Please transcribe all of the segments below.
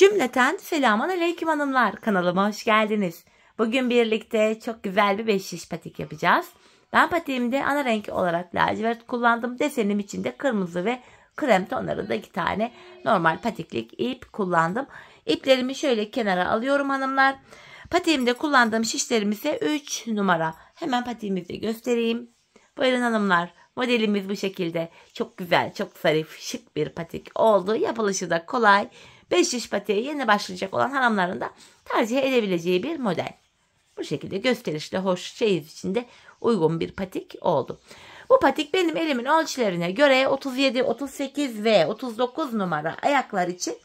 Cümleten selamun aleyküm hanımlar, kanalıma hoş geldiniz. Bugün birlikte çok güzel bir 5 şiş patik yapacağız. Ben patiğimde ana renk olarak lacivert kullandım. Desenim için de kırmızı ve krem tonlarında 2 tane normal patiklik ip kullandım. İplerimi şöyle kenara alıyorum hanımlar. Patiğimde kullandığım şişlerim ise 3 numara. Hemen patiğimizi göstereyim. Buyurun hanımlar. Modelimiz bu şekilde. Çok güzel, çok zarif, şık bir patik oldu. Yapılışı da kolay. 5 şiş patiğe yeni başlayacak olan hanımların da tercih edebileceği bir model. Bu şekilde gösterişli, hoş, çeyiz içinde uygun bir patik oldu. Bu patik benim elimin ölçülerine göre 37, 38 ve 39 numara ayaklar için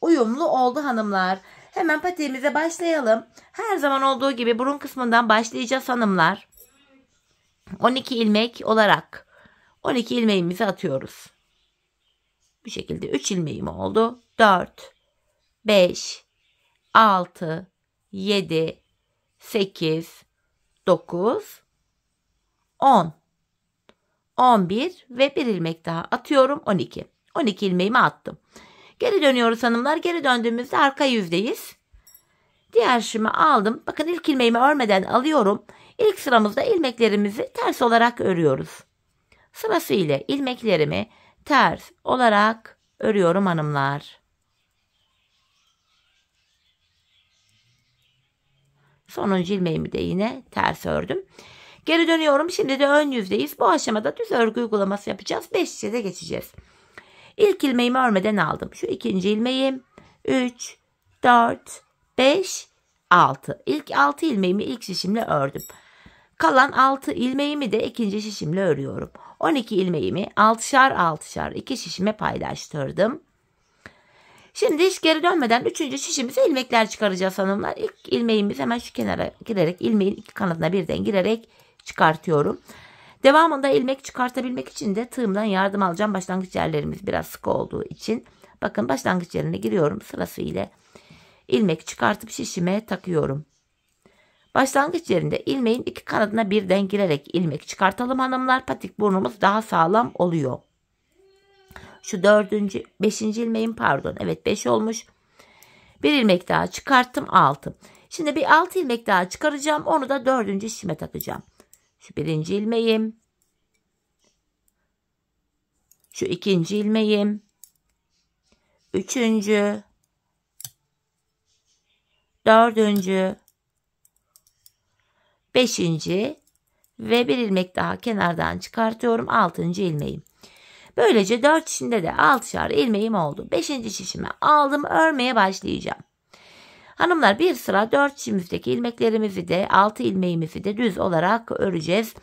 uyumlu oldu hanımlar. Hemen patiğimize başlayalım. Her zaman olduğu gibi burun kısmından başlayacağız hanımlar. 12 ilmek olarak 12 ilmeğimizi atıyoruz. Bu şekilde 3 ilmeğim oldu. 4, 5, 6, 7, 8, 9, 10, 11 ve bir ilmek daha atıyorum. 12. 12 ilmeğimi attım. Geri dönüyoruz hanımlar. Geri döndüğümüzde arka yüzdeyiz. Diğer şişimi aldım. Bakın ilk ilmeğimi örmeden alıyorum. İlk sıramızda ilmeklerimizi ters olarak örüyoruz. Sırasıyla ilmeklerimi ters olarak örüyorum hanımlar. Sonuncu ilmeğimi de yine ters ördüm. Geri dönüyorum. Şimdi de ön yüzdeyiz. Bu aşamada düz örgü uygulaması yapacağız. 5 şişe de geçeceğiz. İlk ilmeğimi örmeden aldım. Şu ikinci ilmeğim. 3, 4, 5, 6. İlk 6 ilmeğimi ilk şişimle ördüm. Kalan 6 ilmeğimi de ikinci şişimle örüyorum. 12 ilmeğimi 6'şar 6'şar 2 şişime paylaştırdım. Şimdi hiç geri dönmeden 3. şişimize ilmekler çıkaracağız hanımlar. İlk ilmeğimizi hemen şu kenara girerek ilmeğin iki kanadına birden girerek çıkartıyorum. Devamında ilmek çıkartabilmek için de tığımdan yardım alacağım. Başlangıç yerlerimiz biraz sıkı olduğu için. Bakın başlangıç yerine giriyorum sırasıyla. İlmek çıkartıp şişime takıyorum. Başlangıç yerinde ilmeğin iki kanadına birden girerek ilmek çıkartalım hanımlar. Patik burnumuz daha sağlam oluyor. Şu 5. ilmeğim pardon. Evet 5 olmuş. Bir ilmek daha çıkarttım 6. Şimdi bir 6 ilmek daha çıkaracağım. Onu da 4. şişime takacağım. Şu 1. ilmeğim. Şu 2. ilmeğim. 3. 4. 5. ve bir ilmek daha kenardan çıkartıyorum. 6. ilmeğim. Böylece 4 şişinde de 6'şar ilmeğim oldu. 5. şişime aldım, örmeye başlayacağım. Hanımlar bir sıra 4 şişimizdeki ilmeklerimizi de 6 ilmeğimizi de düz olarak öreceğiz.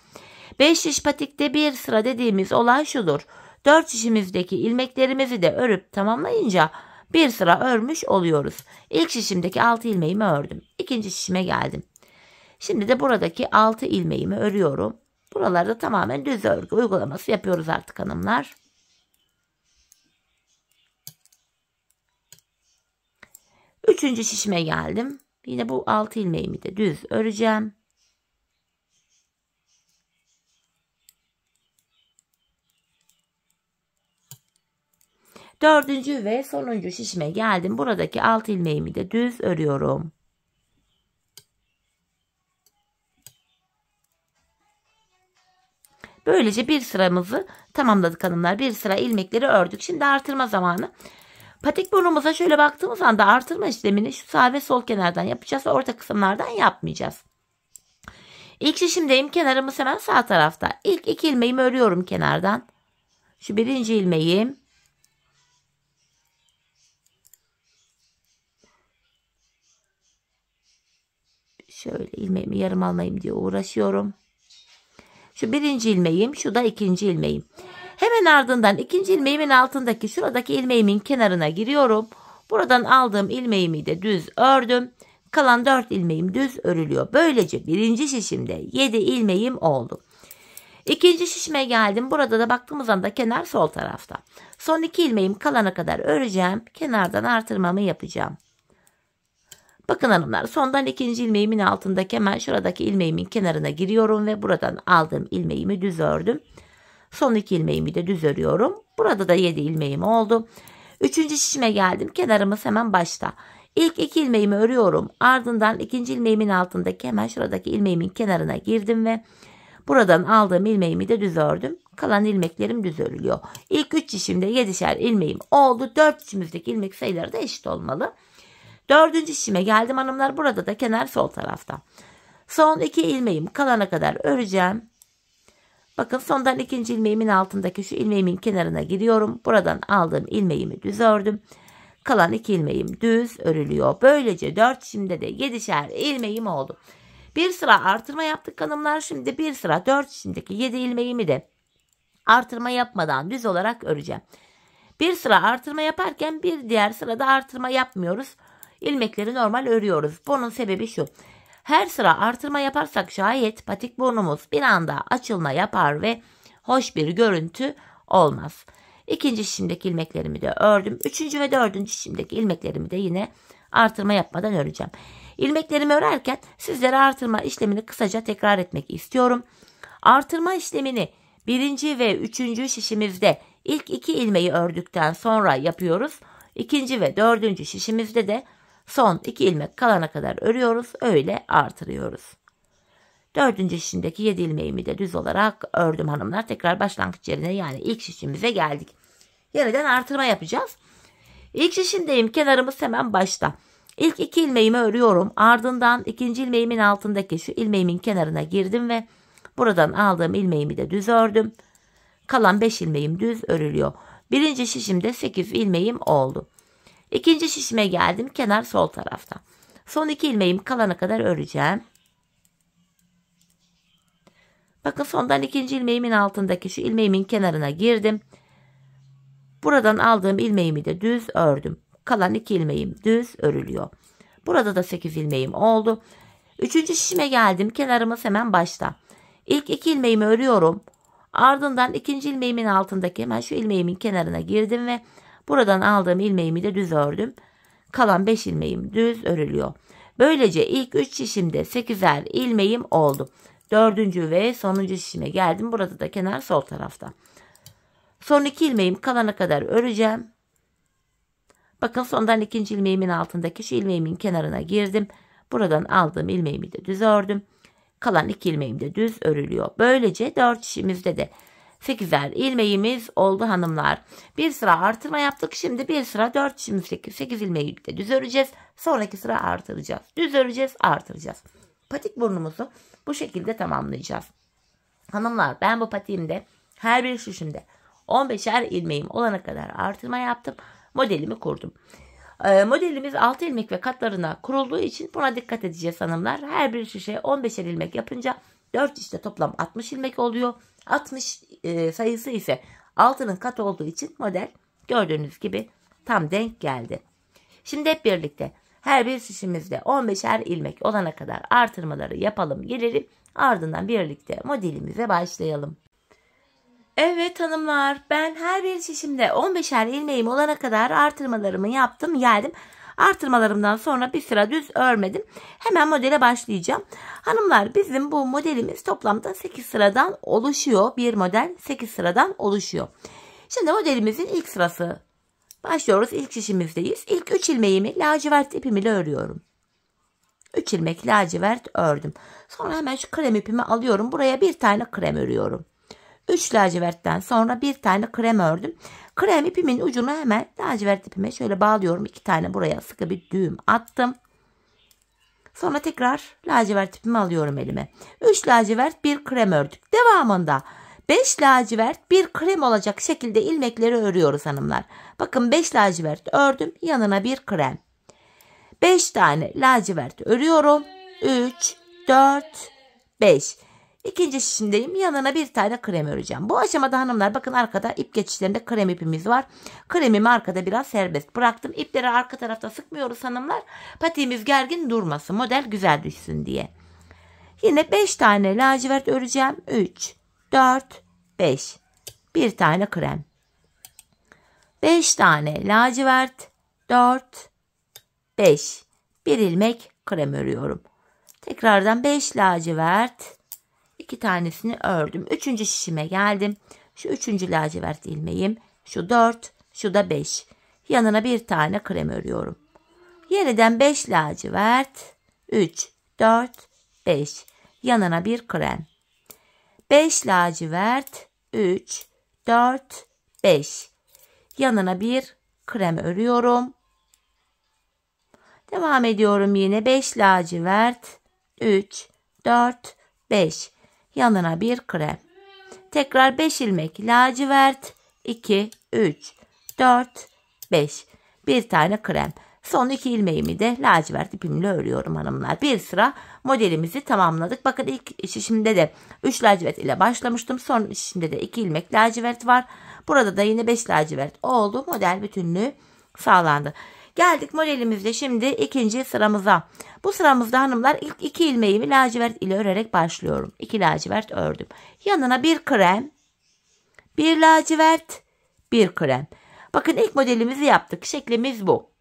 5 şiş patikte bir sıra dediğimiz olay şudur. 4 şişimizdeki ilmeklerimizi de örüp tamamlayınca bir sıra örmüş oluyoruz. İlk şişimdeki 6 ilmeğimi ördüm. İkinci şişime geldim. Şimdi de buradaki 6 ilmeğimi örüyorum. Buralarda tamamen düz örgü uygulaması yapıyoruz artık hanımlar. Üçüncü şişime geldim. Yine bu 6 ilmeğimi de düz öreceğim. Dördüncü ve sonuncu şişime geldim. Buradaki 6 ilmeğimi de düz örüyorum. Böylece bir sıramızı tamamladık hanımlar. Bir sıra ilmekleri ördük. Şimdi artırma zamanı. Patik burnumuza şöyle baktığımız anda artırma işlemini şu sağ ve sol kenardan yapacağız. Orta kısımlardan yapmayacağız. İlk şişimdeyim. Kenarımız hemen sağ tarafta. İlk 2 ilmeğimi örüyorum kenardan. Şu 1. ilmeğim. Şöyle ilmeğimi yarım almayayım diye uğraşıyorum. Şu 1. ilmeğim, şu da 2. ilmeğim. Hemen ardından 2. ilmeğimin altındaki şuradaki ilmeğimin kenarına giriyorum. Buradan aldığım ilmeğimi de düz ördüm. Kalan 4 ilmeğim düz örülüyor. Böylece 1. şişimde 7 ilmeğim oldu. 2. şişime geldim. Burada da baktığımız anda kenar sol tarafta. Son 2 ilmeğim kalana kadar öreceğim. Kenardan artırmamı yapacağım. Bakın hanımlar, sondan 2. ilmeğimin altındaki hemen şuradaki ilmeğimin kenarına giriyorum ve buradan aldığım ilmeğimi düz ördüm. Son 2 ilmeğimi de düz örüyorum. Burada da 7 ilmeğim oldu. Üçüncü şişime geldim. Kenarımız hemen başta. İlk 2 ilmeğimi örüyorum. Ardından ikinci ilmeğimin altındaki hemen şuradaki ilmeğimin kenarına girdim ve buradan aldığım ilmeğimi de düz ördüm. Kalan ilmeklerim düz örülüyor. İlk 3 şişimde 7'şer ilmeğim oldu. 4 şişimizdeki ilmek sayıları da eşit olmalı. Dördüncü şişime geldim hanımlar. Burada da kenar sol tarafta. Son 2 ilmeğim kalana kadar öreceğim. Bakın sondan ikinci ilmeğimin altındaki şu ilmeğimin kenarına giriyorum. Buradan aldığım ilmeğimi düz ördüm. Kalan 2 ilmeğim düz örülüyor. Böylece 4 şişimde de 7'şer ilmeğim oldu. Bir sıra artırma yaptık hanımlar. Şimdi bir sıra 4 şişimdeki 7 ilmeğimi de artırma yapmadan düz olarak öreceğim. Bir sıra artırma yaparken bir diğer sırada artırma yapmıyoruz. İlmekleri normal örüyoruz. Bunun sebebi şu. Her sıra artırma yaparsak şayet patik burnumuz bir anda açılma yapar ve hoş bir görüntü olmaz. İkinci şişimdeki ilmeklerimi de ördüm. Üçüncü ve dördüncü şişimdeki ilmeklerimi de yine artırma yapmadan öreceğim. İlmeklerimi örerken sizlere artırma işlemini kısaca tekrar etmek istiyorum. Artırma işlemini birinci ve üçüncü şişimizde ilk 2 ilmeği ördükten sonra yapıyoruz. İkinci ve dördüncü şişimizde de son 2 ilmek kalana kadar örüyoruz. Öyle artırıyoruz. Dördüncü şişimdeki 7 ilmeğimi de düz olarak ördüm hanımlar. Tekrar başlangıç yerine yani ilk şişimize geldik. Yeniden artırma yapacağız. İlk şişimdeyim. Kenarımız hemen başta. İlk 2 ilmeğimi örüyorum. Ardından ikinci ilmeğimin altındaki şu ilmeğimin kenarına girdim ve buradan aldığım ilmeğimi de düz ördüm. Kalan 5 ilmeğim düz örülüyor. Birinci şişimde 8 ilmeğim oldu. İkinci şişime geldim. Kenar sol tarafta. Son 2 ilmeğim kalana kadar öreceğim. Bakın sondan ikinci ilmeğimin altındaki şu ilmeğimin kenarına girdim. Buradan aldığım ilmeğimi de düz ördüm. Kalan 2 ilmeğim düz örülüyor. Burada da 8 ilmeğim oldu. Üçüncü şişime geldim. Kenarımız hemen başta. İlk 2 ilmeğimi örüyorum. Ardından ikinci ilmeğimin altındaki hemen şu ilmeğimin kenarına girdim ve buradan aldığım ilmeğimi de düz ördüm. Kalan 5 ilmeğim düz örülüyor. Böylece ilk 3 şişimde 8'er ilmeğim oldu. Dördüncü ve sonuncu şişime geldim. Burada da kenar sol tarafta. Son 2 ilmeğim kalana kadar öreceğim. Bakın sondan ikinci ilmeğimin altındaki şu ilmeğimin kenarına girdim. Buradan aldığım ilmeğimi de düz ördüm. Kalan 2 ilmeğim de düz örülüyor. Böylece 4 şişimizde de 8'er ilmeğimiz oldu hanımlar. Bir sıra artırma yaptık. Şimdi bir sıra 4 şişimizdeki 8 ilmeği de düz öreceğiz. Sonraki sıra artıracağız. Düz öreceğiz, artıracağız. Patik burnumuzu bu şekilde tamamlayacağız. Hanımlar ben bu patiğimde her bir şişimde 15'er ilmeğim olana kadar artırma yaptım. Modelimi kurdum. Modelimiz 6 ilmek ve katlarına kurulduğu için buna dikkat edeceğiz hanımlar. Her bir şişe 15'er ilmek yapınca 4 şişte toplam 60 ilmek oluyor. 60 sayısı ise 6'nın katı olduğu için model gördüğünüz gibi tam denk geldi. Şimdi hep birlikte her bir şişimizde 15'er ilmek olana kadar artırmaları yapalım gelelim. Ardından birlikte modelimize başlayalım. Evet hanımlar ben her bir şişimde 15'er ilmeğim olana kadar artırmalarımı yaptım geldim. Artırmalarımdan sonra bir sıra düz örmedim. Hemen modele başlayacağım. Hanımlar bizim bu modelimiz toplamda 8 sıradan oluşuyor. Bir model 8 sıradan oluşuyor. Şimdi modelimizin ilk sırası. Başlıyoruz. İlk şişimizdeyiz. İlk 3 ilmeğimi lacivert ipimle örüyorum. 3 ilmek lacivert ördüm. Sonra hemen şu krem ipimi alıyorum. Buraya bir tane krem örüyorum. 3 lacivertten sonra bir tane krem ördüm. Krem ipimin ucunu hemen lacivert ipime şöyle bağlıyorum. 2 tane buraya sıkı bir düğüm attım. Sonra tekrar lacivert ipimi alıyorum elime. 3 lacivert bir krem ördük. Devamında 5 lacivert bir krem olacak şekilde ilmekleri örüyoruz hanımlar. Bakın 5 lacivert ördüm. Yanına bir krem. 5 tane lacivert örüyorum. 3, 4, 5. İkinci şişimdeyim. Yanına bir tane krem öreceğim. Bu aşamada hanımlar bakın arkada ip geçişlerinde krem ipimiz var. Kremimi arkada biraz serbest bıraktım. İpleri arka tarafta sıkmıyoruz hanımlar. Patiğimiz gergin durmasın. Model güzel düşsün diye. Yine 5 tane lacivert öreceğim. 3, 4, 5. Bir tane krem. 5 tane lacivert. 4, 5. Bir ilmek krem örüyorum. Tekrardan 5 lacivert. 2 tanesini ördüm. 3. şişime geldim. Şu 3. lacivert ilmeğim. Şu 4. Şu da 5. Yanına bir tane krem örüyorum. Yeniden 5 lacivert. 3, 4, 5. Yanına bir krem. 5 lacivert. 3, 4, 5. Yanına bir krem örüyorum. Devam ediyorum yine. 5 lacivert. 3, 4, 5. Yanına bir krem. Tekrar 5 ilmek lacivert. 2, 3, 4, 5. Bir tane krem. Son 2 ilmeğimi de lacivert ipimle örüyorum hanımlar. Bir sıra modelimizi tamamladık. Bakın ilk şişimde de 3 lacivert ile başlamıştım. Son şişimde de 2 ilmek lacivert var. Burada da yine 5 lacivert oldu. Model bütünlüğü sağlandı. Geldik modelimizde şimdi ikinci sıramıza. Bu sıramızda hanımlar ilk 2 ilmeğimi lacivert ile örerek başlıyorum. 2 lacivert ördüm. Yanına bir krem, bir lacivert, bir krem. Bakın ilk modelimizi yaptık. Şeklimiz bu.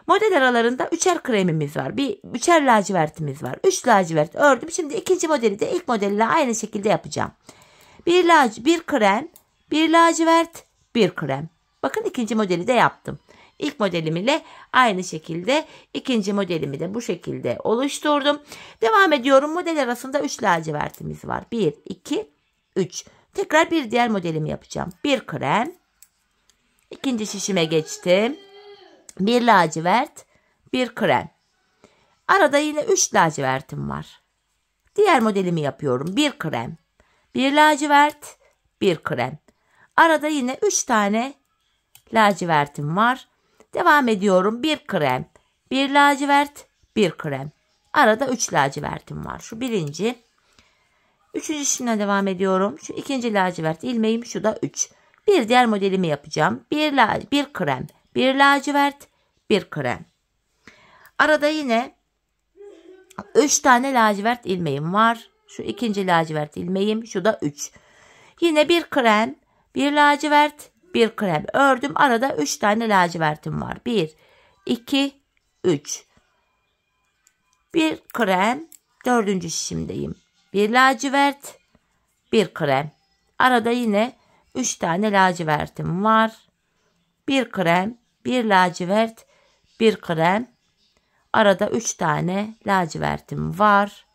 Model aralarında 3'er kremimiz var. Bir 3'er lacivertimiz var. 3 lacivert ördüm. Şimdi ikinci modeli de ilk modelle aynı şekilde yapacağım. Bir krem, bir lacivert, bir krem. Bakın ikinci modeli de yaptım. İlk modelim ile aynı şekilde ikinci modelimi de bu şekilde oluşturdum. Devam ediyorum. Model arasında 3 lacivertimiz var. 1, 2, 3. Tekrar bir diğer modelimi yapacağım. Bir krem. İkinci şişime geçtim. Bir lacivert, bir krem. Arada yine 3 lacivertim var. Diğer modelimi yapıyorum. Bir krem, bir lacivert, bir krem. Arada yine 3 tane lacivertim var. Devam ediyorum. Bir krem, bir lacivert, bir krem. Arada 3 lacivertim var. Şu birinci. Üçüncü şişimden devam ediyorum. Şu ikinci lacivert ilmeğim. Şu da 3. Bir diğer modelimi yapacağım. Bir krem, bir lacivert, bir krem. Arada yine 3 tane lacivert ilmeğim var. Şu ikinci lacivert ilmeğim. Şu da 3. Yine bir krem, bir lacivert, bir krem ördüm. Arada 3 tane lacivertim var. 1, 2, 3. Bir krem. Dördüncü şişimdeyim. Bir lacivert, bir krem. Arada yine 3 tane lacivertim var. Bir krem, bir lacivert, bir krem. Arada 3 tane lacivertim var.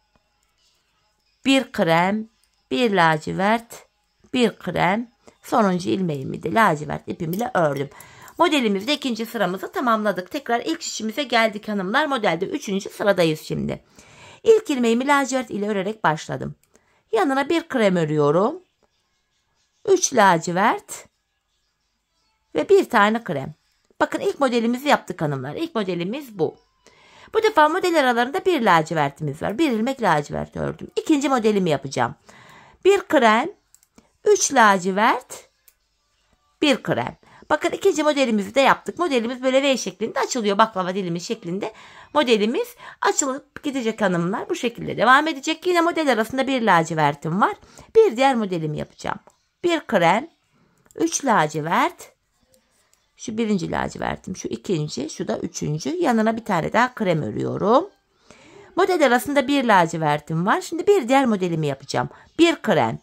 Bir krem, bir lacivert, bir krem. Sonuncu ilmeğimi de lacivert ipimle ördüm. Modelimizde ikinci sıramızı tamamladık. Tekrar ilk şişimize geldik hanımlar. Modelde 3. sıradayız şimdi. İlk ilmeğimi lacivert ile örerek başladım. Yanına bir krem örüyorum. 3 lacivert ve bir tane krem. Bakın ilk modelimizi yaptık hanımlar. İlk modelimiz bu. Bu defa model aralarında bir lacivertimiz var. Bir ilmek lacivert ördüm. İkinci modelimi yapacağım. Bir krem, 3 lacivert, bir krem. Bakın ikinci modelimizi de yaptık. Modelimiz böyle V şeklinde açılıyor. Baklava dilimiz şeklinde. Modelimiz açılıp gidecek hanımlar. Bu şekilde devam edecek. Yine model arasında bir lacivertim var. Bir diğer modelimi yapacağım. Bir krem, 3 lacivert. Şu birinci lacivertim, şu ikinci, şu da üçüncü. Yanına bir tane daha krem örüyorum. Model arasında bir lacivertim var. Şimdi bir diğer modelimi yapacağım. Bir krem,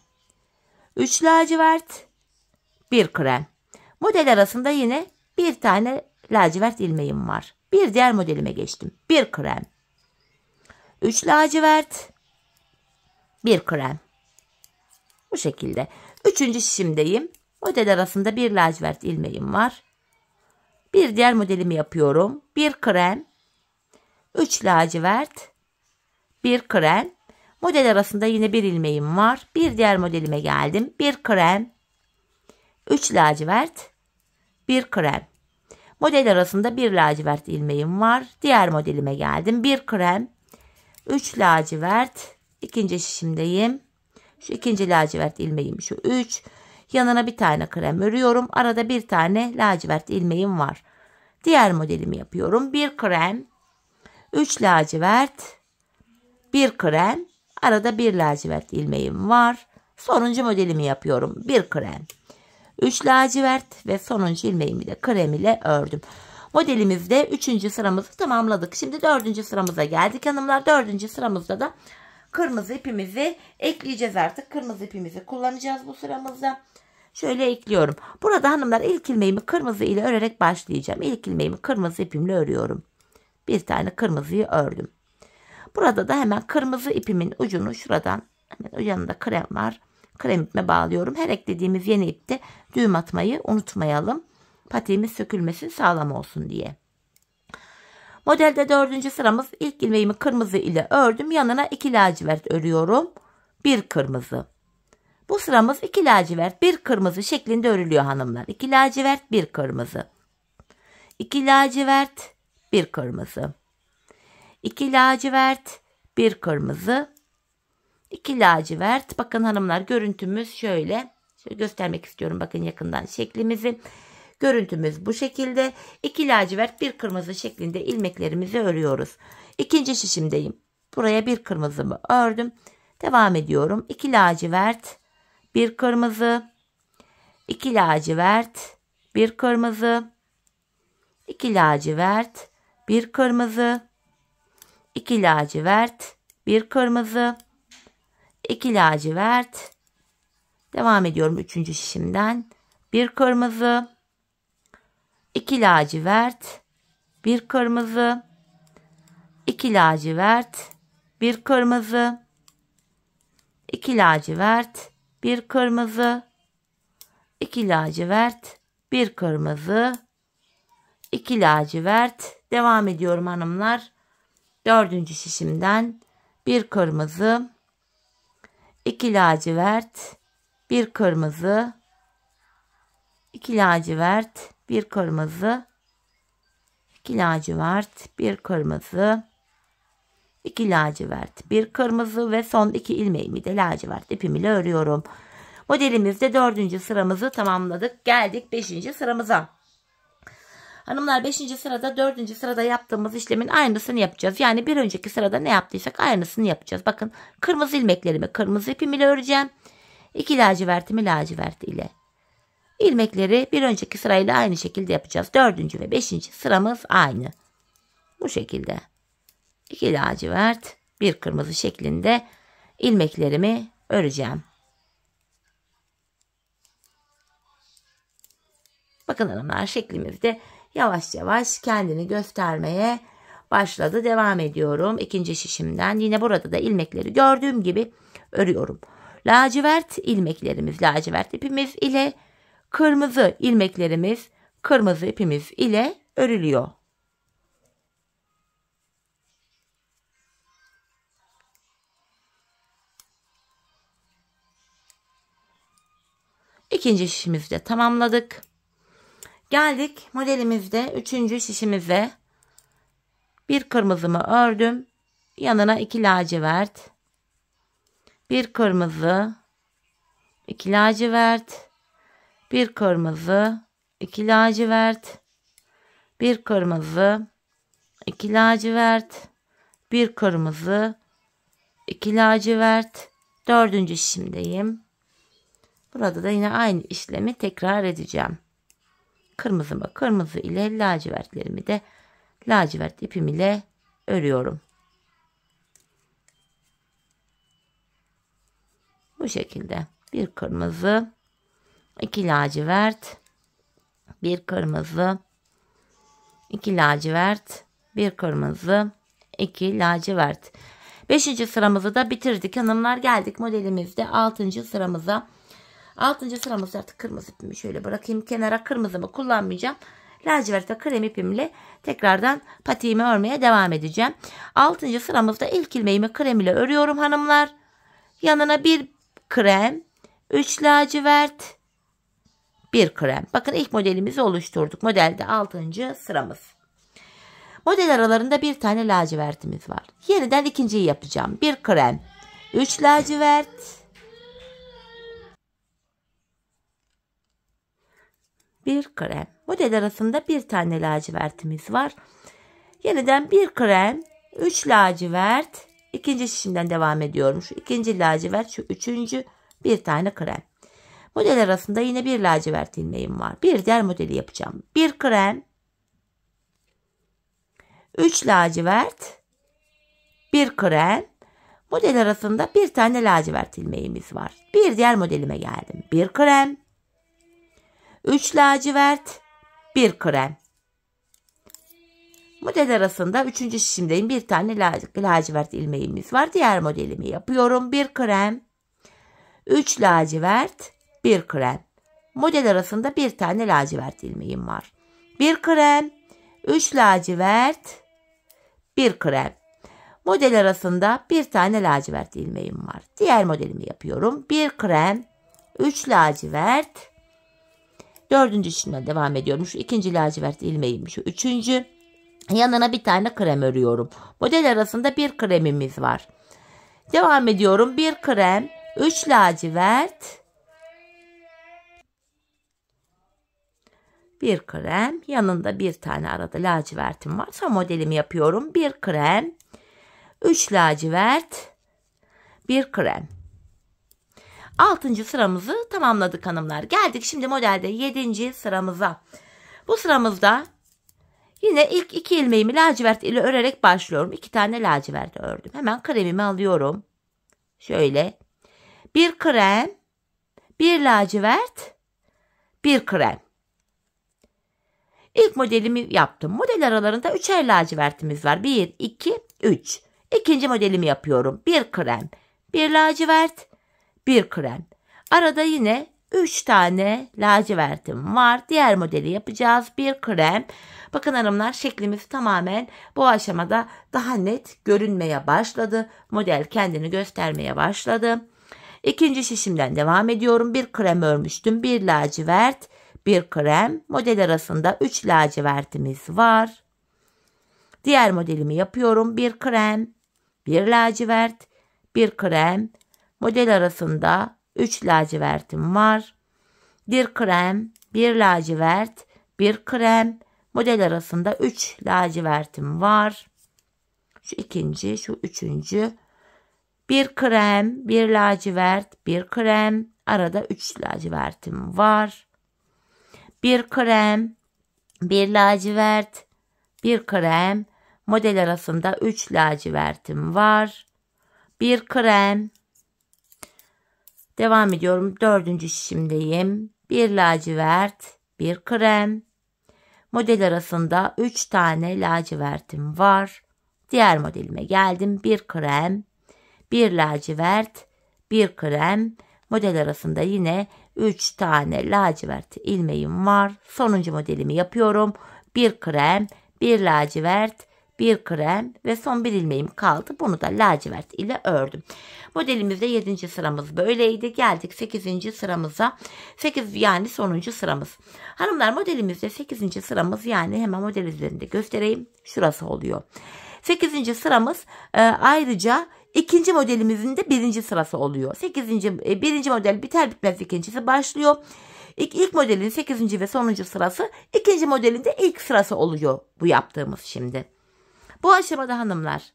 3 lacivert, bir krem. Model arasında yine bir tane lacivert ilmeğim var. Bir diğer modelime geçtim. Bir krem, 3 lacivert, bir krem. Bu şekilde. Üçüncü şişimdeyim. Model arasında bir lacivert ilmeğim var. Bir diğer modelimi yapıyorum. Bir krem, 3 lacivert, bir krem. Model arasında yine bir ilmeğim var. Bir diğer modelime geldim. Bir krem, 3 lacivert, bir krem. Model arasında bir lacivert ilmeğim var. Diğer modelime geldim. Bir krem, 3 lacivert. İkinci şişimdeyim. Şu ikinci lacivert ilmeğim şu 3. Yanına bir tane krem örüyorum. Arada bir tane lacivert ilmeğim var. Diğer modelimi yapıyorum. Bir krem, 3 lacivert, bir krem. Arada bir lacivert ilmeğim var. Sonuncu modelimi yapıyorum. Bir krem, 3 lacivert ve sonuncu ilmeğimi de krem ile ördüm. Modelimizde 3. sıramızı tamamladık. Şimdi 4. sıramıza geldik hanımlar. 4. sıramızda da kırmızı ipimizi ekleyeceğiz artık. Kırmızı ipimizi kullanacağız bu sıramızda. şöyle ekliyorum. Burada hanımlar ilk ilmeğimi kırmızı ile örerek başlayacağım. İlk ilmeğimi kırmızı ipimle örüyorum. Bir tane kırmızıyı ördüm. Burada da hemen kırmızı ipimin ucunu şuradan, hemen yanında krem var. Krem ipime bağlıyorum. Her eklediğimiz yeni ipte düğüm atmayı unutmayalım. Patiğimiz sökülmesin, sağlam olsun diye. Modelde 4. sıramız, ilk ilmeğimi kırmızı ile ördüm. Yanına 2 lacivert örüyorum. 1 kırmızı. Bu sıramız 2 lacivert 1 kırmızı şeklinde örülüyor hanımlar. 2 lacivert 1 kırmızı. 2 lacivert 1 kırmızı. 2 lacivert 1 kırmızı. 2 lacivert. Bakın hanımlar, görüntümüz şöyle. Şöyle göstermek istiyorum bakın yakından şeklimizi. Görüntümüz bu şekilde. 2 lacivert 1 kırmızı şeklinde ilmeklerimizi örüyoruz. İkinci şişimdeyim. Buraya 1 kırmızımı ördüm. Devam ediyorum. 2 lacivert 1 kırmızı. 2 lacivert 1 kırmızı. 2 lacivert 1 kırmızı. 2 lacivert 1 kırmızı. 2 lacivert. Devam ediyorum 3. şişimden. 1 kırmızı. 2 lacivert 1 kırmızı. 2 lacivert 1 kırmızı. 2 lacivert 1 kırmızı. 2 lacivert 1 kırmızı. 2 lacivert. Devam ediyorum hanımlar. 4. şişimden 1 kırmızı. 2 lacivert 1 kırmızı. 2 lacivert 1 kırmızı. 2 lacivert 1 kırmızı. 2 lacivert 1 kırmızı ve son 2 ilmeğimi de lacivert ipim ile örüyorum. Modelimizde 4. sıramızı tamamladık. Geldik 5. sıramıza. Hanımlar, 5. sırada 4. sırada yaptığımız işlemin aynısını yapacağız. Yani bir önceki sırada ne yaptıysak aynısını yapacağız. Bakın, kırmızı ilmeklerimi kırmızı ipim ile öreceğim. 2 lacivertimi lacivert ile. İlmekleri bir önceki sırayla aynı şekilde yapacağız. 4. ve 5. sıramız aynı. Bu şekilde. 2 lacivert 1 kırmızı şeklinde ilmeklerimi öreceğim. Bakın hanımlar, şeklimizde yavaş yavaş kendini göstermeye başladı. Devam ediyorum. 2. şişimden yine burada da ilmekleri gördüğüm gibi örüyorum. Lacivert ilmeklerimiz lacivert ipimiz ile, kırmızı ilmeklerimiz kırmızı ipimiz ile örülüyor. İkinci şişimizi de tamamladık. Geldik modelimizde 3. şişimize. 1 kırmızımı ördüm. Yanına 2 lacivert. 1 kırmızı. 2 lacivert. 1 kırmızı. 2 lacivert. 1 kırmızı. 2 lacivert. 1 kırmızı. 2 lacivert. 4. şişimdeyim. Burada da yine aynı işlemi tekrar edeceğim. Kırmızımı kırmızı ile, lacivertlerimi de lacivert ipim ile örüyorum. Bu şekilde 1 kırmızı, 2 lacivert, 1 kırmızı, 2 lacivert, 1 kırmızı, 2 lacivert. 5. sıramızı da bitirdik hanımlar. Geldik modelimizde 6. sıramıza. 6. sıramızda artık kırmızı ipimi şöyle bırakayım kenara. Kırmızımı kullanmayacağım. Lacivert ve krem ipimle tekrardan patiğimi örmeye devam edeceğim. 6. sıramızda ilk ilmeğimi krem ile örüyorum hanımlar. Yanına 1 krem, 3 lacivert, 1 krem. Bakın, ilk modelimizi oluşturduk. Modelde 6. sıramız. Model aralarında bir tane lacivertimiz var. Yeniden ikinciyi yapacağım. 1 krem, 3 lacivert, 1 krem. Model arasında bir tane lacivertimiz var. Yeniden 1 krem, 3 lacivert. İkinci şişimden devam ediyorum. Şu ikinci lacivert, şu üçüncü, bir tane krem. Model arasında yine bir lacivert ilmeğim var. Bir diğer modeli yapacağım. 1 krem, 3 lacivert, 1 krem. Model arasında bir tane lacivert ilmeğimiz var. Bir diğer modelime geldim. 1 krem, 3 lacivert, 1 krem. Model arasında 3. şişimdeyim. Bir tane lacivert ilmeğimiz var. Diğer modelimi yapıyorum. 1 krem, 3 lacivert, 1 krem. Model arasında bir tane lacivert ilmeğim var. 1 krem, 3 lacivert, 1 krem. Model arasında bir tane lacivert ilmeğim var. Diğer modelimi yapıyorum. 1 krem, 3 lacivert, 4. şişimden devam ediyorum. Şu 2. lacivert ilmeğim, şu 3. Yanına bir tane krem örüyorum. Model arasında bir kremimiz var. Devam ediyorum. 1 krem, 3 lacivert, 1 krem. Yanında bir tane arada lacivertim var. Son modelimi yapıyorum. 1 krem, 3 lacivert, 1 krem. 6. sıramızı tamamladık hanımlar. Geldik şimdi modelde 7. sıramıza. Bu sıramızda yine ilk 2 ilmeğimi lacivert ile örerek başlıyorum. 2 tane lacivert ördüm. Hemen kremimi alıyorum. Şöyle. 1 krem, 1 lacivert, 1 krem. İlk modelimi yaptım. Model aralarında 3'er lacivertimiz var. 1, 2, 3. İkinci modelimi yapıyorum. 1 krem, 1 lacivert, 1 krem. Arada yine 3 tane lacivertim var. Diğer modeli yapacağız. 1 krem. Bakın hanımlar, şeklimiz tamamen bu aşamada daha net görünmeye başladı. Model kendini göstermeye başladı. İkinci şişimden devam ediyorum. 1 krem örmüştüm. 1 lacivert, 1 krem. Model arasında 3 lacivertimiz var. Diğer modelimi yapıyorum. 1 krem, 1 lacivert, 1 krem. Model arasında 3 lacivertim var. 1 krem, 1 lacivert, 1 krem. Model arasında 3 lacivertim var. Şu ikinci, şu üçüncü. 1 krem, 1 lacivert, 1 krem. Arada 3 lacivertim var. 1 krem, 1 lacivert, 1 krem. Model arasında 3 lacivertim var. 1 krem. Devam ediyorum. 4. şişimdeyim. 1 lacivert, 1 krem. Model arasında 3 tane lacivertim var. Diğer modelime geldim. 1 krem, 1 lacivert, 1 krem. Model arasında yine 3 tane lacivert ilmeğim var. Sonuncu modelimi yapıyorum. 1 krem, 1 lacivert, 1 krem ve son bir ilmeğim kaldı. Bunu da lacivert ile ördüm. Modelimizde 7. sıramız böyleydi. Geldik 8. sıramıza. 8 yani sonuncu sıramız. Hanımlar, modelimizde 8. sıramız, yani hemen model üzerinde göstereyim. Şurası oluyor. 8. sıramız ayrıca ikinci modelimizin de 1. sırası oluyor. 1. model biter bitmez ikincisi başlıyor. İlk modelin 8. ve sonuncu sırası, ikinci modelin de ilk sırası oluyor bu yaptığımız şimdi. Bu aşamada hanımlar,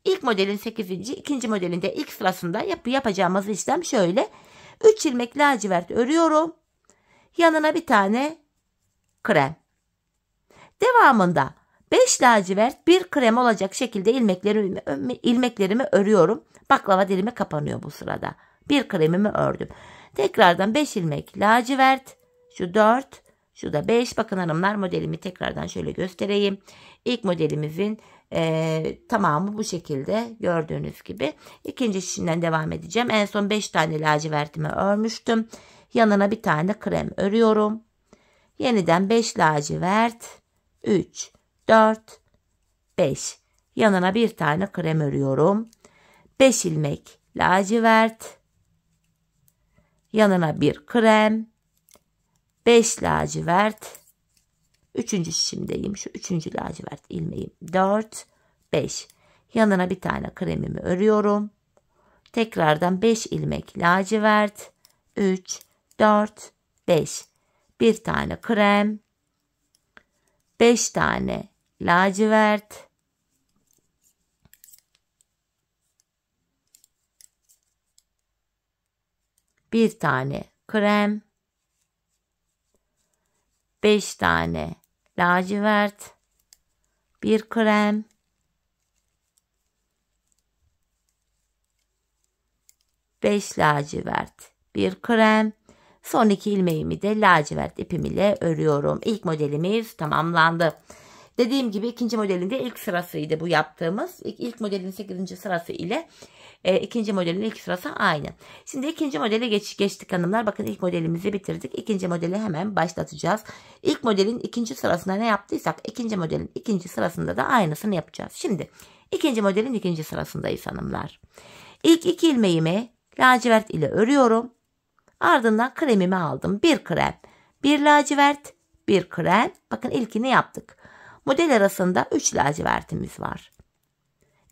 ilk modelin 8. ikinci modelin de ilk sırasında yapacağımız işlem şöyle. 3 ilmek lacivert örüyorum. Yanına bir tane krem. Devamında 5 lacivert 1 krem olacak şekilde ilmeklerimi örüyorum. Baklava dilimi kapanıyor bu sırada. 1 kremimi ördüm. Tekrardan 5 ilmek lacivert. Şu 4, şu da 5. Bakın hanımlar, modelimi tekrardan şöyle göstereyim. İlk modelimizin tamamı bu şekilde gördüğünüz gibi. İkinci şişinden devam edeceğim. En son 5 tane lacivertimi örmüştüm. Yanına bir tane krem örüyorum. Yeniden 5 lacivert, 3, 4, 5. Yanına bir tane krem örüyorum. 5 ilmek lacivert. Yanına bir krem. 5 lacivert. 3. şişimdeyim. Şu 3. lacivert ilmeğim. 4, 5. Yanına bir tane kremimi örüyorum. Tekrardan 5 ilmek lacivert. 3, 4, 5. Bir tane krem. 5 tane lacivert. Bir tane krem. 5 tane lacivert. Bir krem. 5 lacivert. Bir krem. Son 2 ilmeğimi de lacivert ipim ile örüyorum. İlk modelimiz tamamlandı. Dediğim gibi ikinci modelin de ilk sırasıydı bu yaptığımız. İlk modelin 8. sırası ile ikinci modelin ilk sırası aynı. Şimdi ikinci modele geçtik hanımlar. Bakın ilk modelimizi bitirdik. İkinci modeli hemen başlatacağız. İlk modelin ikinci sırasında ne yaptıysak ikinci modelin ikinci sırasında da aynısını yapacağız. Şimdi ikinci modelin ikinci sırasındayız hanımlar. İlk 2 ilmeğimi lacivert ile örüyorum. Ardından kremimi aldım. Bir krem, bir lacivert, bir krem. Bakın ilkini yaptık. Model arasında 3 lacivertimiz var.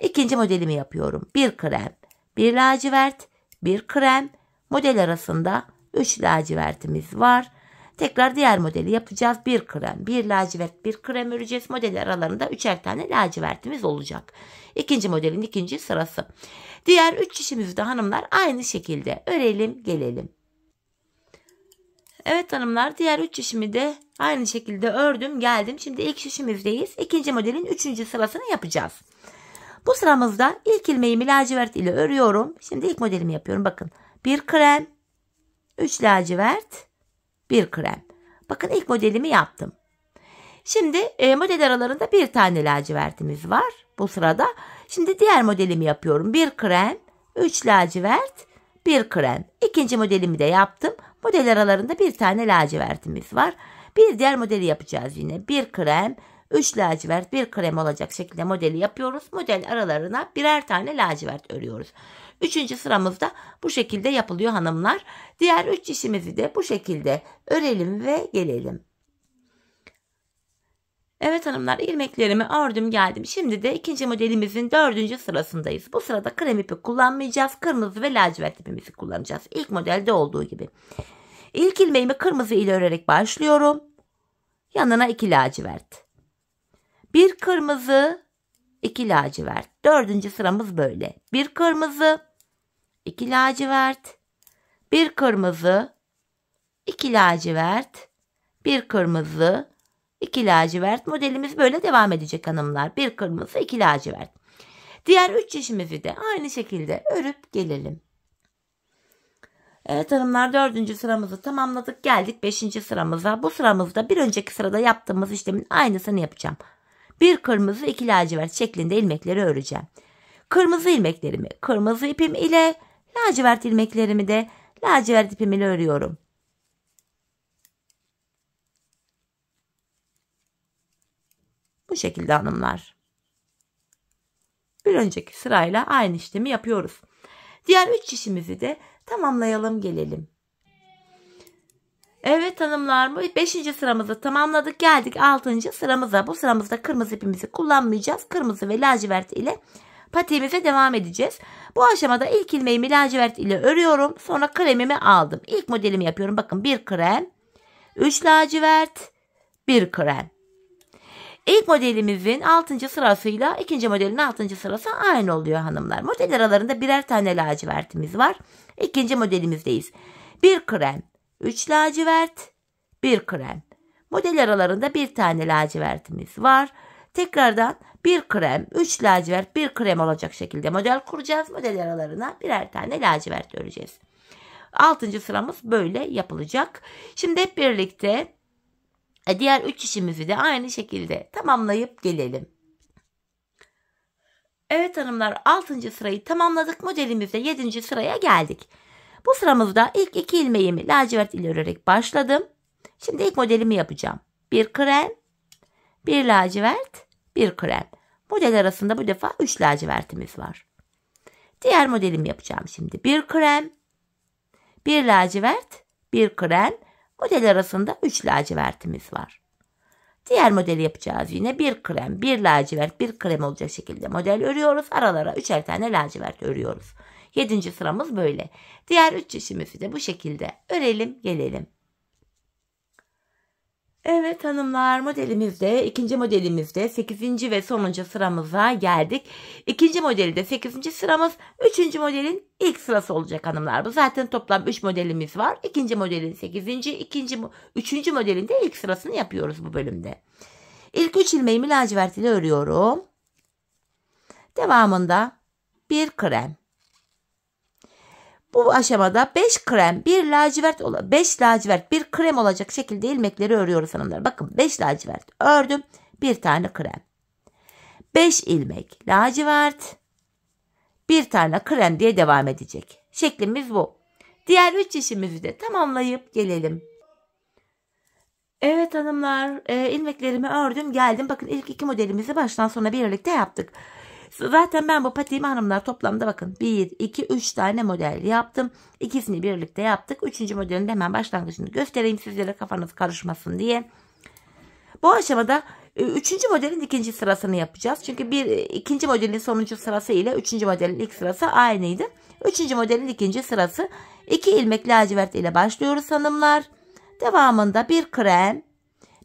İkinci modelimi yapıyorum. Bir krem, bir lacivert, bir krem. Model arasında 3 lacivertimiz var. Tekrar diğer modeli yapacağız. Bir krem, bir lacivert, bir krem öreceğiz. Model aralarında 3'er tane lacivertimiz olacak. İkinci modelin ikinci sırası. Diğer 3 şişimizi de hanımlar aynı şekilde örelim, gelelim. Evet hanımlar, diğer 3 şişimi de aynı şekilde ördüm, geldim. Şimdi ilk şişimizdeyiz. İkinci modelin 3. sırasını yapacağız. Bu sıramızda ilk ilmeğimi lacivert ile örüyorum. Şimdi ilk modelimi yapıyorum. Bakın, bir krem, 3 lacivert, bir krem. Bakın ilk modelimi yaptım. Şimdi model aralarında bir tane lacivertimiz var bu sırada. Şimdi diğer modelimi yapıyorum. Bir krem, 3 lacivert, bir krem. İkinci modelimi de yaptım. Model aralarında bir tane lacivertimiz var. Bir diğer modeli yapacağız yine. Bir krem, 3 lacivert, bir krem olacak şekilde modeli yapıyoruz. Model aralarına birer tane lacivert örüyoruz. 3. sıramızda bu şekilde yapılıyor hanımlar. Diğer 3 işimizi de bu şekilde örelim ve gelelim. Evet hanımlar, ilmeklerimi ördüm, geldim. Şimdi de ikinci modelimizin 4. sırasındayız. Bu sırada krem ipi kullanmayacağız. Kırmızı ve lacivert ipimizi kullanacağız. İlk modelde olduğu gibi. İlk ilmeğimi kırmızı ile örerek başlıyorum. Yanına 2 lacivert. Bir kırmızı, 2 lacivert. 4. sıramız böyle. Bir kırmızı, 2 lacivert. Bir kırmızı, 2 lacivert. Bir kırmızı, 2 lacivert. Modelimiz böyle devam edecek hanımlar. Bir kırmızı, 2 lacivert. Diğer 3 işimizi de aynı şekilde örüp gelelim. Evet hanımlar, 4. sıramızı tamamladık. Geldik 5. sıramıza. Bu sıramızda bir önceki sırada yaptığımız işlemin aynısını yapacağım. Bir kırmızı, 2 lacivert şeklinde ilmekleri öreceğim. Kırmızı ilmeklerimi kırmızı ipim ile, lacivert ilmeklerimi de lacivert ipim ile örüyorum. Bu şekilde hanımlar. Bir önceki sırayla aynı işlemi yapıyoruz. Diğer 3 işimizi de tamamlayalım, gelelim. Evet hanımlar, 5. sıramızı tamamladık. Geldik 6. sıramıza. Bu sıramızda kırmızı ipimizi kullanmayacağız. Kırmızı ve lacivert ile patiğimize devam edeceğiz. Bu aşamada ilk ilmeğimi lacivert ile örüyorum. Sonra kremimi aldım. İlk modelimi yapıyorum. Bakın, bir krem, 3 lacivert, bir krem. İlk modelimizin 6. sırasıyla ikinci modelin 6. sırası aynı oluyor hanımlar. Model aralarında birer tane lacivertimiz var. İkinci modelimizdeyiz. Bir krem, 3 lacivert, bir krem. Model aralarında bir tane lacivertimiz var. Tekrardan bir krem, 3 lacivert, bir krem olacak şekilde model kuracağız. Model aralarına birer tane lacivert öreceğiz. 6. sıramız böyle yapılacak. Şimdi hep birlikte diğer 3 işimizi de aynı şekilde tamamlayıp gelelim. Evet hanımlar, 6. sırayı tamamladık. Modelimizde 7. sıraya geldik. Bu sıramızda ilk 2 ilmeğimi lacivert ile örerek başladım. Şimdi ilk modelimi yapacağım. Bir krem, bir lacivert, bir krem. Model arasında bu defa 3 lacivertimiz var. Diğer modelimi yapacağım şimdi. Bir krem, bir lacivert, bir krem. Model arasında 3 lacivertimiz var. Diğer modeli yapacağız yine. Bir krem, bir lacivert, bir krem olacak şekilde model örüyoruz. Aralara 3'er tane lacivert örüyoruz. 7. sıramız böyle. Diğer 3 işimizi de bu şekilde örelim, gelelim. Evet hanımlar, modelimizde, ikinci modelimizde 8. ve sonuncu sıramıza geldik. İkinci modelde 8. sıramız, 3. modelin ilk sırası olacak hanımlar. Bu zaten toplam 3 modelimiz var. İkinci modelin 8. 3. modelin de ilk sırasını yapıyoruz bu bölümde. İlk 3 ilmeğimi lacivert ile örüyorum. Devamında bir krem. Bu aşamada 5 krem, 5 lacivert, 1 krem olacak şekilde ilmekleri örüyoruz hanımlar. Bakın 5 lacivert ördüm, bir tane krem. 5 ilmek lacivert, bir tane krem diye devam edecek. Şeklimiz bu. Diğer 3 işimizi de tamamlayıp gelelim. Evet hanımlar, ilmeklerimi ördüm geldim. Bakın ilk 2 modelimizi baştan sona birlikte yaptık. Zaten ben bu patiğimi hanımlar toplamda bakın 1, 2, 3 tane model yaptım. İkisini birlikte yaptık. 3. modelin de hemen başlangıcını göstereyim sizlere kafanız karışmasın diye. Bu aşamada 3. modelin ikinci sırasını yapacağız. Çünkü 2. modelin sonuncu sırası ile 3. modelin ilk sırası aynıydı. 3. modelin ikinci sırası 2 ilmek lacivert ile başlıyoruz hanımlar. Devamında 1 krem,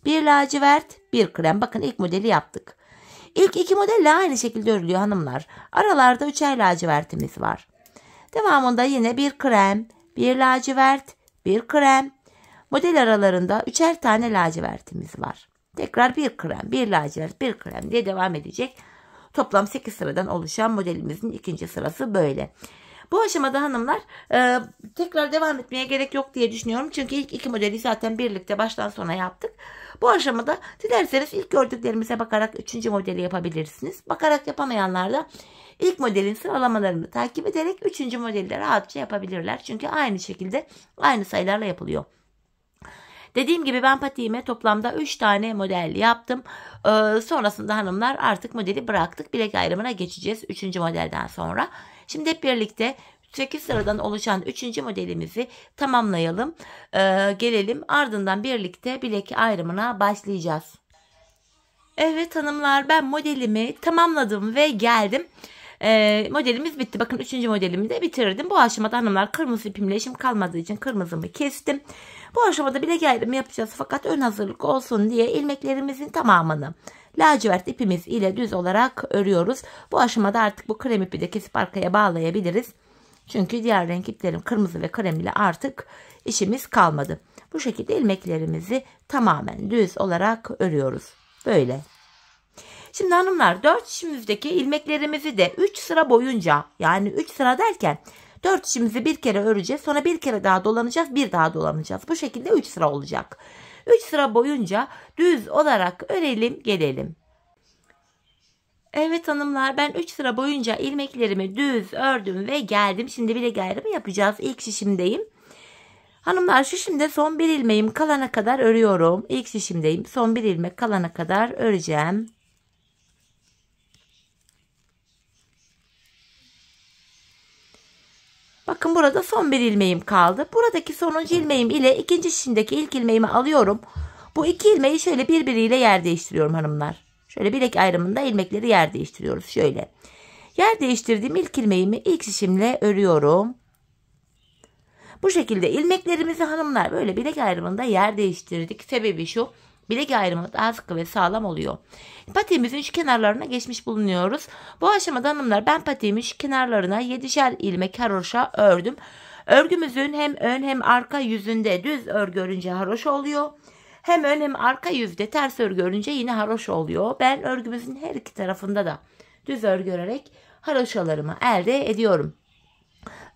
1 lacivert, 1 krem. Bakın ilk modeli yaptık. İlk 2 modelle aynı şekilde örülüyor hanımlar. Aralarda 3'er lacivertimiz var. Devamında yine 1 krem, 1 lacivert, 1 krem. Model aralarında 3'er tane lacivertimiz var. Tekrar 1 krem, 1 lacivert, 1 krem diye devam edecek. Toplam 8 sıradan oluşan modelimizin ikinci sırası böyle. Bu aşamada hanımlar tekrar devam etmeye gerek yok diye düşünüyorum. Çünkü ilk 2 modeli zaten birlikte baştan sona yaptık. Bu aşamada dilerseniz ilk gördüklerimize bakarak 3. modeli yapabilirsiniz. Bakarak yapamayanlar da ilk modelin sıralamalarını takip ederek 3. modeli de rahatça yapabilirler. Çünkü aynı şekilde aynı sayılarla yapılıyor. Dediğim gibi ben patiğime toplamda 3 tane model yaptım. Sonrasında hanımlar artık modeli bıraktık. Bilek ayrımına geçeceğiz 3. modelden sonra. Şimdi hep birlikte 8 sıradan oluşan 3. modelimizi tamamlayalım. Gelelim ardından birlikte bilek ayrımına başlayacağız. Evet hanımlar, ben modelimi tamamladım ve geldim. Modelimiz bitti. Bakın 3. modelimi de bitirdim. Bu aşamada hanımlar kırmızı ipimle işim kalmadığı için kırmızımı kestim. Bu aşamada bilek ayrımı yapacağız fakat ön hazırlık olsun diye ilmeklerimizin tamamını lacivert ipimiz ile düz olarak örüyoruz. Bu aşamada artık bu krem ipi de kesip arkaya bağlayabiliriz. Çünkü diğer renk iplerin kırmızı ve krem ile artık işimiz kalmadı. Bu şekilde ilmeklerimizi tamamen düz olarak örüyoruz. Böyle. Şimdi hanımlar 4 işimizdeki ilmeklerimizi de 3 sıra boyunca, yani 3 sıra derken 4 işimizi bir kere öreceğiz. Sonra bir kere daha dolanacağız. Bir daha dolanacağız. Bu şekilde 3 sıra olacak. 3 sıra boyunca düz olarak örelim gelelim. Evet hanımlar, ben 3 sıra boyunca ilmeklerimi düz ördüm ve geldim. Şimdi bilek ayrımı yapacağız. İlk şişimdeyim. Hanımlar şişimde son bir ilmeğim kalana kadar örüyorum. İlk şişimdeyim. Son bir ilmek kalana kadar öreceğim. Bakın burada son bir ilmeğim kaldı. Buradaki sonuncu ilmeğim ile ikinci şişimdeki ilk ilmeğimi alıyorum. Bu iki ilmeği şöyle birbiriyle yer değiştiriyorum hanımlar. Şöyle bilek ayrımında ilmekleri yer değiştiriyoruz. Şöyle. Yer değiştirdiğim ilk ilmeğimi ilk şişimle örüyorum. Bu şekilde ilmeklerimizi hanımlar böyle bilek ayrımında yer değiştirdik. Sebebi şu. Bilek ayrımı daha sıkı ve sağlam oluyor. Patiğimizin şu kenarlarına geçmiş bulunuyoruz. Bu aşamada hanımlar ben patiğimin şu kenarlarına 7'şer ilmek haroşa ördüm. Örgümüzün hem ön hem arka yüzünde düz örgü örünce haroşa oluyor. Hem ön hem arka yüzde ters örgü örünce yine haroşa oluyor. Ben örgümüzün her iki tarafında da düz örgü örerek haroşalarımı elde ediyorum.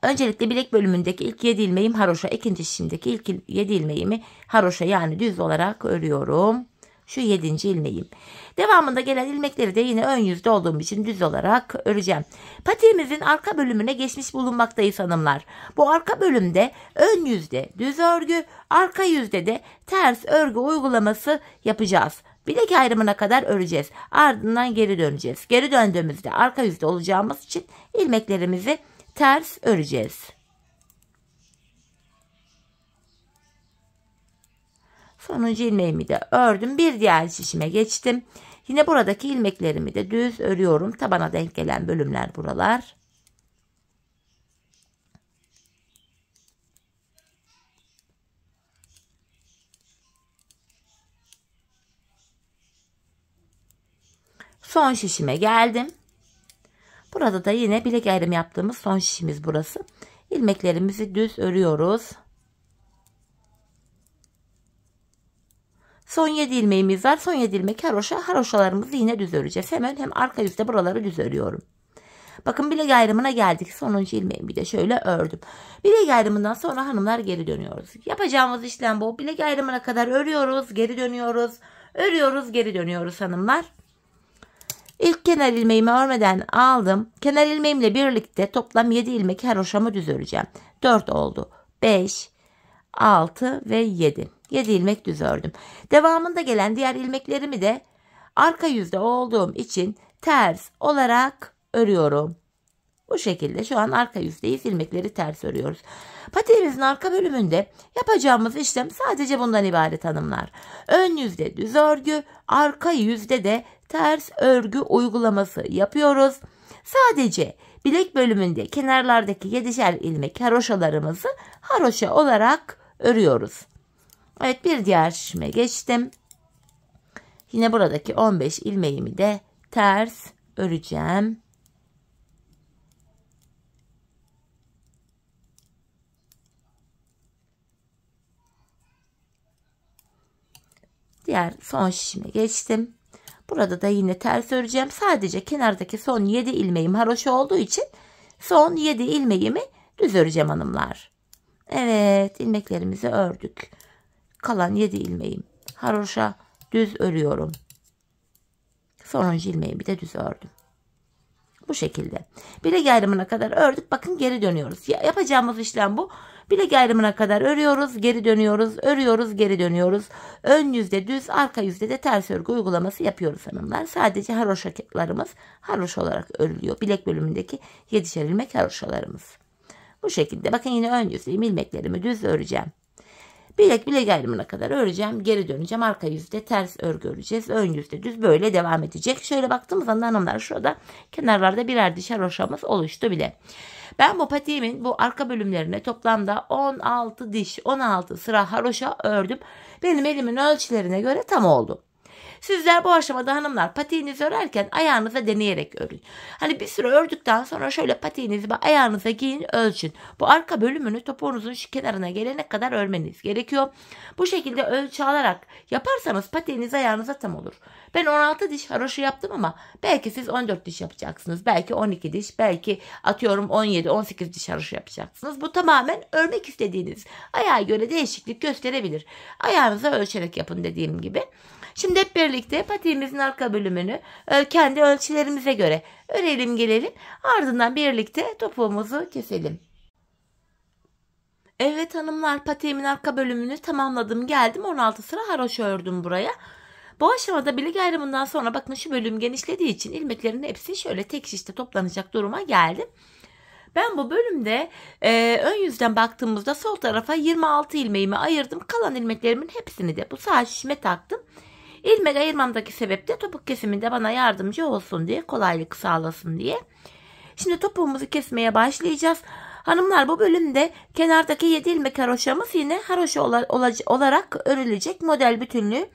Öncelikle bilek bölümündeki ilk 7 ilmeğim haroşa, ikinci şişimdeki ilk 7 ilmeğimi haroşa yani düz olarak örüyorum. Şu 7. ilmeğim. Devamında gelen ilmekleri de yine ön yüzde olduğum için düz olarak öreceğim. Patiğimizin arka bölümüne geçmiş bulunmaktayız hanımlar. Bu arka bölümde ön yüzde düz örgü, arka yüzde de ters örgü uygulaması yapacağız. Bilek ayrımına kadar öreceğiz. Ardından geri döneceğiz. Geri döndüğümüzde arka yüzde olacağımız için ilmeklerimizi ters öreceğiz. Sonuncu ilmeğimi de ördüm. Bir diğer şişime geçtim. Yine buradaki ilmeklerimi de düz örüyorum. Tabana denk gelen bölümler buralar. Son şişime geldim. Burada da yine bilek ayrımı yaptığımız son şişimiz burası. İlmeklerimizi düz örüyoruz. Son 7 ilmeğimiz var. Son 7 ilmek haroşa. Haroşalarımızı yine düz öreceğiz. Hem ön hem arka yüzde buraları düz örüyorum. Bakın bilek ayrımına geldik. Sonuncu ilmeğimi bir de şöyle ördüm. Bilek ayrımından sonra hanımlar geri dönüyoruz. Yapacağımız işlem bu. Bilek ayrımına kadar örüyoruz, geri dönüyoruz. Örüyoruz, geri dönüyoruz hanımlar. İlk kenar ilmeğimi örmeden aldım. Kenar ilmeğimle birlikte toplam 7 ilmek haroşamı düz öreceğim. 4 oldu. 5, 6 ve 7. 7 ilmek düz ördüm. Devamında gelen diğer ilmeklerimi de arka yüzde olduğum için ters olarak örüyorum. Bu şekilde şu an arka yüzdeyiz. İlmekleri ters örüyoruz. Patiğimizin arka bölümünde yapacağımız işlem sadece bundan ibaret hanımlar. Ön yüzde düz örgü, arka yüzde de ters örgü uygulaması yapıyoruz. Sadece bilek bölümünde kenarlardaki 7'şer ilmek haroşalarımızı haroşa olarak örüyoruz. Evet, bir diğer şişime geçtim. Yine buradaki 15 ilmeğimi de ters öreceğim. Diğer son şişime geçtim. Burada da yine ters öreceğim. Sadece kenardaki son 7 ilmeğim haroşa olduğu için son 7 ilmeğimi düz öreceğim hanımlar. Evet, ilmeklerimizi ördük. Kalan 7 ilmeğim haroşa düz örüyorum. Sonuncu ilmeğimi de düz ördüm. Bu şekilde. Bilek ayrımına kadar ördük. Bakın geri dönüyoruz. Yapacağımız işlem bu. Bilek ayrımına kadar örüyoruz, geri dönüyoruz, örüyoruz, geri dönüyoruz. Ön yüzde düz, arka yüzde de ters örgü uygulaması yapıyoruz hanımlar. Sadece haroşalarımız haroşa olarak örülüyor. Bilek bölümündeki 7'şer ilmek haroşalarımız. Bu şekilde. Bakın yine ön yüzdeyim. İlmeklerimi düz öreceğim. Bilek ayrımına kadar öreceğim. Geri döneceğim. Arka yüzde ters örgü öreceğiz. Ön yüzde düz, böyle devam edecek. Şöyle baktığımız anda hanımlar şurada kenarlarda birer diş haroşamız oluştu bile. Ben bu patiğimin bu arka bölümlerine toplamda 16 diş, 16 sıra haroşa ördüm. Benim elimin ölçülerine göre tam oldu. Sizler bu aşamada hanımlar patiğinizi örerken ayağınıza deneyerek örün. Hani bir süre ördükten sonra şöyle patiğinizi ayağınıza giyin, ölçün. Bu arka bölümünü topuğunuzun şu kenarına gelene kadar örmeniz gerekiyor. Bu şekilde ölçü alarak yaparsanız patiğiniz ayağınıza tam olur. Ben 16 diş haroşa yaptım ama belki siz 14 diş yapacaksınız. Belki 12 diş, belki atıyorum 17-18 diş haroşa yapacaksınız. Bu tamamen örmek istediğiniz ayağa göre değişiklik gösterebilir. Ayağınıza ölçerek yapın dediğim gibi. Şimdi hep birlikte patiğimizin arka bölümünü kendi ölçülerimize göre örelim gelelim. Ardından birlikte topuğumuzu keselim. Evet hanımlar, patiğimin arka bölümünü tamamladım. Geldim 16 sıra haroşa ördüm buraya. Bu aşamada bilek ayrımından sonra bakın şu bölüm genişlediği için ilmeklerin hepsi şöyle tek şişte toplanacak duruma geldim. Ben bu bölümde ön yüzden baktığımızda sol tarafa 26 ilmeğimi ayırdım. Kalan ilmeklerimin hepsini de bu sağ şişime taktım. İlmek ayırmamdaki sebep de topuk kesiminde bana yardımcı olsun diye, kolaylık sağlasın diye. Şimdi topuğumuzu kesmeye başlayacağız. Hanımlar, bu bölümde kenardaki 7 ilmek haroşamız yine haroşa olarak örülecek, model bütünlüğü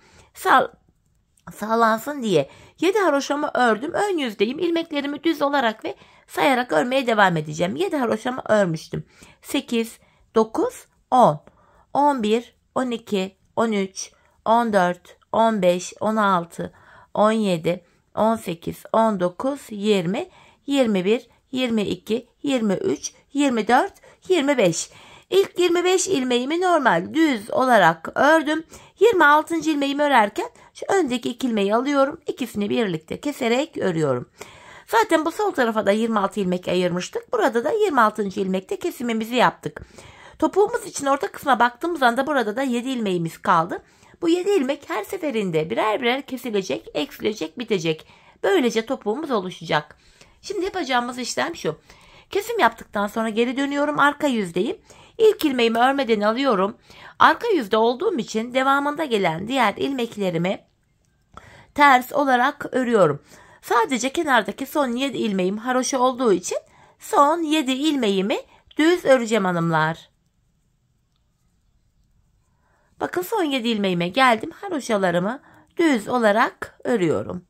sağlansın diye 7 haroşamı ördüm. Ön yüzdeyim. İlmeklerimi düz olarak ve sayarak örmeye devam edeceğim. 7 haroşamı örmüştüm. 8, 9, 10, 11, 12, 13, 14, 15, 16, 17, 18, 19, 20, 21, 22, 23, 24, 25. İlk 25 ilmeğimi normal düz olarak ördüm. 26. ilmeğimi örerken şu öndeki 2 ilmeği alıyorum. İkisini birlikte keserek örüyorum. Zaten bu sol tarafa da 26 ilmek ayırmıştık. Burada da 26. ilmekte kesimimizi yaptık. Topuğumuz için orta kısma baktığımız anda burada da 7 ilmeğimiz kaldı. Bu 7 ilmek her seferinde birer birer kesilecek, eksilecek, bitecek. Böylece topuğumuz oluşacak. Şimdi yapacağımız işlem şu. Kesim yaptıktan sonra geri dönüyorum. Arka yüzdeyim. İlk ilmeğimi örmeden alıyorum. Arka yüzde olduğum için devamında gelen diğer ilmeklerimi ters olarak örüyorum. Sadece kenardaki son 7 ilmeğim haroşa olduğu için son 7 ilmeğimi düz öreceğim hanımlar. Bakın son 7 ilmeğime geldim. Haroşalarımı düz olarak örüyorum.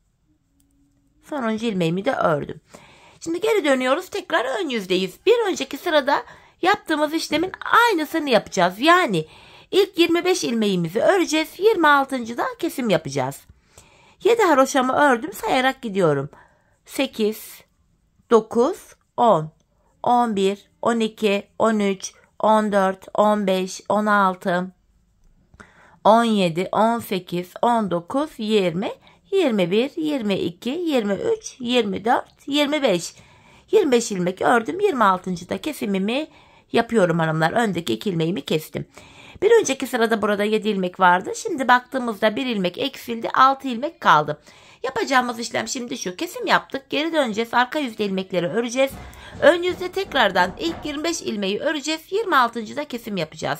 Sonuncu ilmeğimi de ördüm. Şimdi geri dönüyoruz. Tekrar ön yüzdeyiz. Bir önceki sırada yaptığımız işlemin aynısını yapacağız. Yani ilk 25 ilmeğimizi öreceğiz. 26.da kesim yapacağız. 7 haroşamı ördüm. Sayarak gidiyorum. 8, 9, 10, 11, 12, 13, 14, 15, 16, 17, 18, 19, 20, 21, 22, 23, 24, 25. 25 ilmek ördüm. 26. da kesimimi yapıyorum hanımlar. Öndeki 2 ilmeğimi kestim. Bir önceki sırada burada 7 ilmek vardı. Şimdi baktığımızda 1 ilmek eksildi. 6 ilmek kaldı. Yapacağımız işlem şimdi şu. Kesim yaptık. Geri döneceğiz. Arka yüzde ilmekleri öreceğiz. Ön yüzde tekrardan ilk 25 ilmeği öreceğiz. 26. da kesim yapacağız.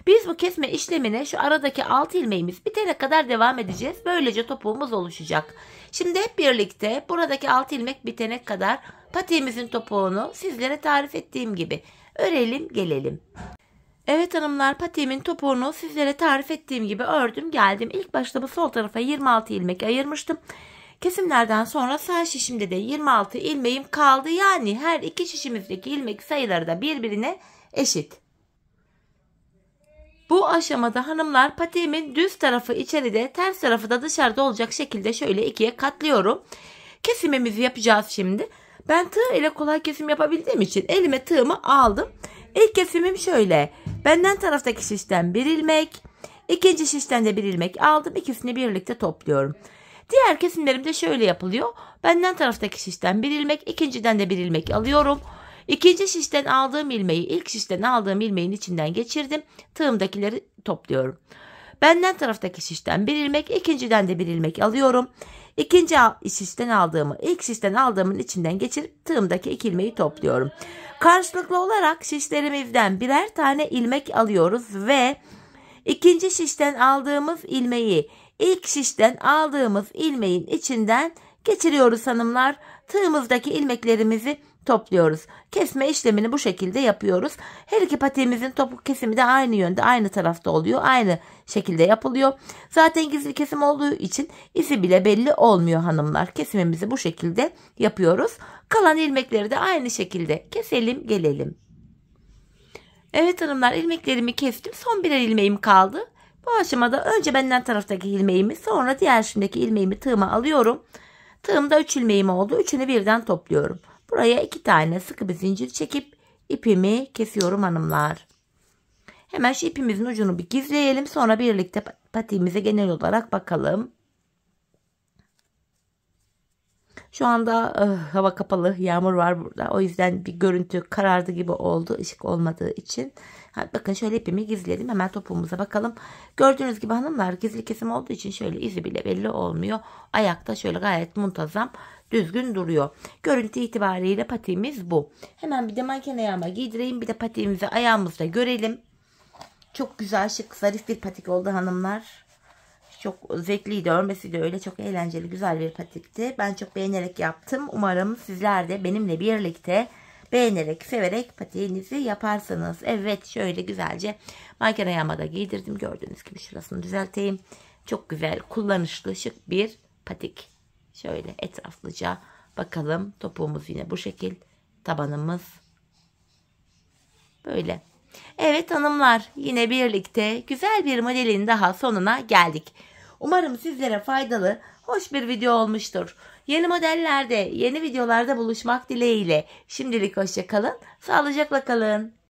Biz bu kesme işlemine şu aradaki 6 ilmeğimiz bitene kadar devam edeceğiz. Böylece topuğumuz oluşacak. Şimdi hep birlikte buradaki 6 ilmek bitene kadar patiğimizin topuğunu sizlere tarif ettiğim gibi örelim gelelim. Evet hanımlar, patiğimin topuğunu sizlere tarif ettiğim gibi ördüm geldim. İlk başta bu sol tarafa 26 ilmek ayırmıştım. Kesimlerden sonra sağ şişimde de 26 ilmeğim kaldı. Yani her iki şişimizdeki ilmek sayıları da birbirine eşit. Bu aşamada hanımlar patiğimin düz tarafı içeride, ters tarafı da dışarıda olacak şekilde şöyle ikiye katlıyorum. Kesimimizi yapacağız şimdi. Ben tığ ile kolay kesim yapabildiğim için elime tığımı aldım. İlk kesimim şöyle. Benden taraftaki şişten bir ilmek, ikinci şişten de bir ilmek aldım. İkisini birlikte topluyorum. Diğer kesimlerim de şöyle yapılıyor. Benden taraftaki şişten bir ilmek, ikinciden de bir ilmek alıyorum. İkinci şişten aldığım ilmeği ilk şişten aldığım ilmeğin içinden geçirdim. Tığımdakileri topluyorum. Benden taraftaki şişten bir ilmek, ikinciden de bir ilmek alıyorum. İkinci şişten aldığımı ilk şişten aldığımın içinden geçirip tığımdaki 2 ilmeği topluyorum. Karşılıklı olarak şişlerimizden birer tane ilmek alıyoruz ve ikinci şişten aldığımız ilmeği ilk şişten aldığımız ilmeğin içinden geçiriyoruz hanımlar. Tığımızdaki ilmeklerimizi topluyoruz. Kesme işlemini bu şekilde yapıyoruz. Her iki patiğimizin topuk kesimi de aynı yönde, aynı tarafta oluyor. Aynı şekilde yapılıyor. Zaten gizli kesim olduğu için izi bile belli olmuyor hanımlar. Kesimimizi bu şekilde yapıyoruz. Kalan ilmekleri de aynı şekilde keselim gelelim. Evet hanımlar, ilmeklerimi kestim. Son birer ilmeğim kaldı. Bu aşamada önce benden taraftaki ilmeğimi, sonra diğer şundaki ilmeğimi tığıma alıyorum. Tığımda 3 ilmeğim oldu. Üçünü birden topluyorum. Buraya 2 tane sıkı bir zincir çekip ipimi kesiyorum hanımlar. Hemen şu ipimizin ucunu bir gizleyelim. Sonra birlikte patiğimize genel olarak bakalım. Şu anda hava kapalı, yağmur var burada. O yüzden bir görüntü karardı gibi oldu ışık olmadığı için. Bakın şöyle ipimi gizledim. Hemen topuğumuza bakalım. Gördüğünüz gibi hanımlar, gizli kesim olduğu için şöyle izi bile belli olmuyor. Ayakta şöyle gayet muntazam, düzgün duruyor. Görüntü itibariyle patiğimiz bu. Hemen bir de manken ayağıma giydireyim. Bir de patiğimizi ayağımızda görelim. Çok güzel, şık, zarif bir patik oldu hanımlar. Çok zevkliydi. Örmesi de öyle. Çok eğlenceli, güzel bir patikti. Ben çok beğenerek yaptım. Umarım sizler de benimle birlikte beğenerek, severek patiğinizi yaparsınız. Evet, şöyle güzelce manken ayağıma da giydirdim. Gördüğünüz gibi şurasını düzelteyim. Çok güzel, kullanışlı, şık bir patik. Şöyle etraflıca bakalım. Topuğumuz yine bu şekil. Tabanımız böyle. Evet hanımlar, yine birlikte güzel bir modelin daha sonuna geldik. Umarım sizlere faydalı, hoş bir video olmuştur. Yeni modellerde, yeni videolarda buluşmak dileğiyle. Şimdilik hoşça kalın, sağlıcakla kalın.